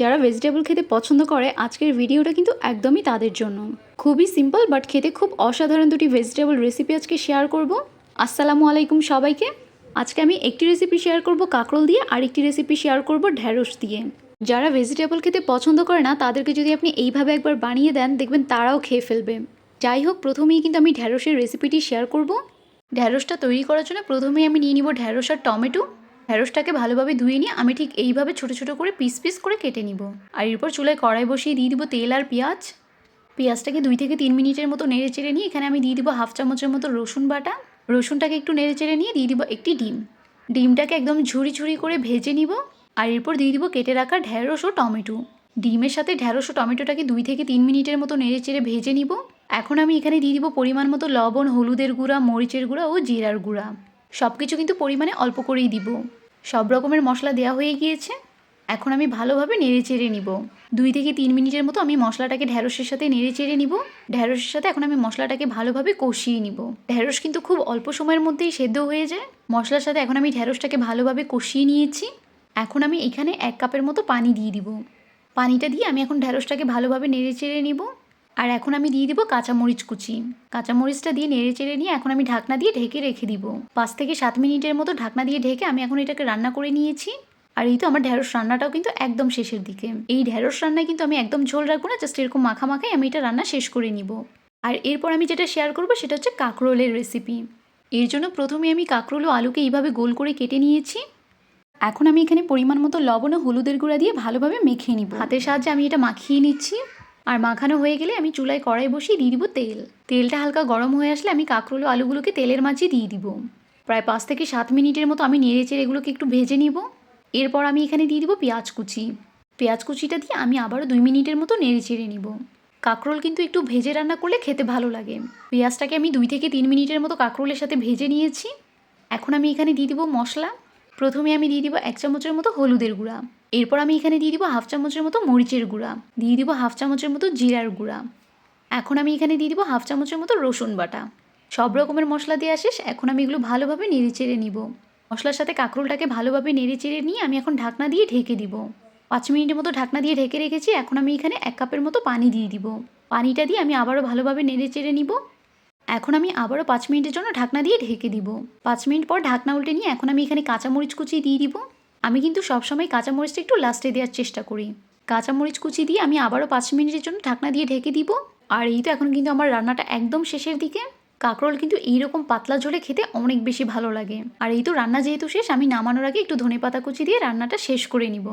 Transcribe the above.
যারা ভেজিটেবল খেতে পছন্দ করে আজকের ভিডিওটা কিন্তু একদমই তাদের জন্য। খুবই সিম্পল বাট খেতে খুব অসাধারণ দুটি ভেজিটেবল রেসিপি আজকে শেয়ার করব। আসসালামু আলাইকুম সবাইকে। আজকে আমি একটি রেসিপি শেয়ার করব কাঁকরোল দিয়ে, আর একটি রেসিপি শেয়ার করব ঢ্যাঁড়স দিয়ে। যারা ভেজিটেবল খেতে পছন্দ করে না তাদেরকে যদি আপনি এইভাবে একবার বানিয়ে দেন দেখবেন তারাও খেয়ে ফেলবে। যাই হোক, প্রথমেই কিন্তু আমি ঢ্যাঁড়সের রেসিপিটি শেয়ার করব। ঢ্যাঁড়সটা তৈরি করার জন্য প্রথমেই আমি নিয়ে নিব ঢ্যাঁড়স আর টমেটো। ঢ্যাঁড়সটাকে ভালোভাবে ধুয়ে নিয়ে আমি ঠিক এইভাবে ছোট ছোট করে পিস পিস করে কেটে নিব। আর এরপর চুলায় কড়াই বসিয়ে দিয়ে দিব তেল আর পেঁয়াজ। পেঁয়াজটাকে 2 থেকে 3 মিনিটের মতো নেড়ে চেড়ে নিয়ে এখানে আমি দিয়ে দিব হাফ চামচের মতো রসুন বাটা। রসুনটাকে একটু নেড়ে চেড়ে নিয়ে দিয়ে দিব একটি ডিম। ডিমটাকে একদম ঝুরি ঝুরি করে ভেজে নিব। আর এরপর দিয়ে দিব কেটে রাখা ঢ্যাঁড়স ও টমেটো। ডিমের সাথে ঢ্যাঁড়স ও টমেটোটাকে 2 থেকে 3 মিনিটের মতো নেড়ে চেড়ে ভেজে নিব। এখন আমি এখানে দিয়ে দিব পরিমাণ মতো লবণ, হলুদের গুঁড়া, মরিচের গুঁড়া ও জিরার গুঁড়া। সব কিছু কিন্তু পরিমাণে অল্প করেই দিব। সব রকমের মশলা দেওয়া হয়ে গিয়েছে। এখন আমি ভালোভাবে নেড়ে চেড়ে নিব। 2 থেকে 3 মিনিটের মতো আমি মশলাটাকে ঢ্যাঁড়সের সাথে নেড়ে চেড়ে নিব। ঢ্যাঁড়সের সাথে এখন আমি মশলাটাকে ভালোভাবে কষিয়ে নিব। ঢ্যাঁড়স কিন্তু খুব অল্প সময়ের মধ্যেই সেদ্ধ হয়ে যায়। মশলার সাথে এখন আমি ঢ্যাঁড়সটাকে ভালোভাবে কষিয়ে নিয়েছি। এখন আমি এখানে 1 কাপের মতো পানি দিয়ে দিব। পানিটা দিয়ে আমি এখন ঢ্যাঁড়সটাকে ভালোভাবে নেড়ে চেড়ে নিব। আর এখন আমি দিয়ে দিব কাঁচামরিচ কুচি। কাঁচামরিচটা দিয়ে নেড়ে চেড়ে নিয়ে এখন আমি ঢাকনা দিয়ে ঢেকে রেখে দিব। 5 থেকে 7 মিনিটের মতো ঢাকনা দিয়ে ঢেকে আমি এখন এটাকে রান্না করে নিয়েছি। আর এই তো আমার ঢ্যাঁড়স রান্নাটাও কিন্তু একদম শেষের দিকে। এই ঢ্যাঁড়স রান্নায় কিন্তু আমি একদম ঝোল রাখবো না, জাস্ট এরকম মাখা মাখাই আমি এটা রান্না শেষ করে নিব। আর এরপর আমি যেটা শেয়ার করবো সেটা হচ্ছে কাঁকরোলের রেসিপি। এর জন্য প্রথমে আমি কাঁকরোল ও আলুকে এইভাবে গোল করে কেটে নিয়েছি। এখন আমি এখানে পরিমাণ মতো লবণ ও হলুদের গুঁড়া দিয়ে ভালোভাবে মেখে নিব। হাতের সাহায্যে আমি এটা মাখিয়ে নিচ্ছি। আর মাখানো হয়ে গেলে আমি চুলায় কড়াই বসিয়ে দিয়ে দিব তেল। তেলটা হালকা গরম হয়ে আসলে আমি কাঁকরোল ও আলুগুলোকে তেলের মাঝে দিয়ে দিব। প্রায় 5 থেকে 7 মিনিটের মতো আমি নেড়ে চেড়ে এগুলোকে একটু ভেজে নিব। এরপর আমি এখানে দিয়ে দিব পেঁয়াজ কুচি। পেঁয়াজ কুচিটা দিয়ে আমি আবারও 2 মিনিটের মতো নেড়ে চেড়ে নিব। কাঁকরোল কিন্তু একটু ভেজে রান্না করলে খেতে ভালো লাগে। পেঁয়াজটাকে আমি 2 থেকে 3 মিনিটের মতো কাঁকরোলের সাথে ভেজে নিয়েছি। এখন আমি এখানে দিয়ে দিব মশলা। প্রথমে আমি দিয়ে দিব 1 চামচের মতো হলুদের গুঁড়া। এরপর আমি এখানে দিয়ে দিব হাফ চামচের মতো মরিচের গুঁড়া। দিয়ে দিব হাফ চামচের মতো জিরার গুঁড়া। এখন আমি এখানে দিয়ে দিব হাফ চামচের মতো রসুন বাটা। সব রকমের মশলা দেওয়া শেষ। এখন আমি এগুলো ভালোভাবে নেড়ে চেড়ে নিব। মশলার সাথে কাঁকরোলটাকে ভালোভাবে নেড়ে চেড়ে নিয়ে আমি এখন ঢাকনা দিয়ে ঢেকে দিব। 5 মিনিটের মতো ঢাকনা দিয়ে ঢেকে রেখেছি। এখন আমি এখানে 1 কাপের মতো পানি দিয়ে দিব। পানিটা দিয়ে আমি আবারও ভালোভাবে নেড়ে চেড়ে নিব। এখন আমি আবারও 5 মিনিটের জন্য ঢাকনা দিয়ে ঢেকে দিব। 5 মিনিট পর ঢাকনা উল্টে নিয়ে এখন আমি এখানে কাঁচামরিচ কুচি দিয়ে দিব। আমি কিন্তু সবসময় কাঁচামরিচটা একটু লাস্টে দেওয়ার চেষ্টা করি। কাঁচামরিচ কুচি দিয়ে আমি আবারও 5 মিনিটের জন্য ঢাকনা দিয়ে ঢেকে দিব। আর এই তো এখন কিন্তু আমার রান্নাটা একদম শেষের দিকে। কাঁকরোল কিন্তু এইরকম পাতলা ঝোলে খেতে অনেক বেশি ভালো লাগে। আর এই তো রান্না যেহেতু শেষ, আমি নামানোর আগে একটু ধনেপাতা কুচি দিয়ে রান্নাটা শেষ করে নিব।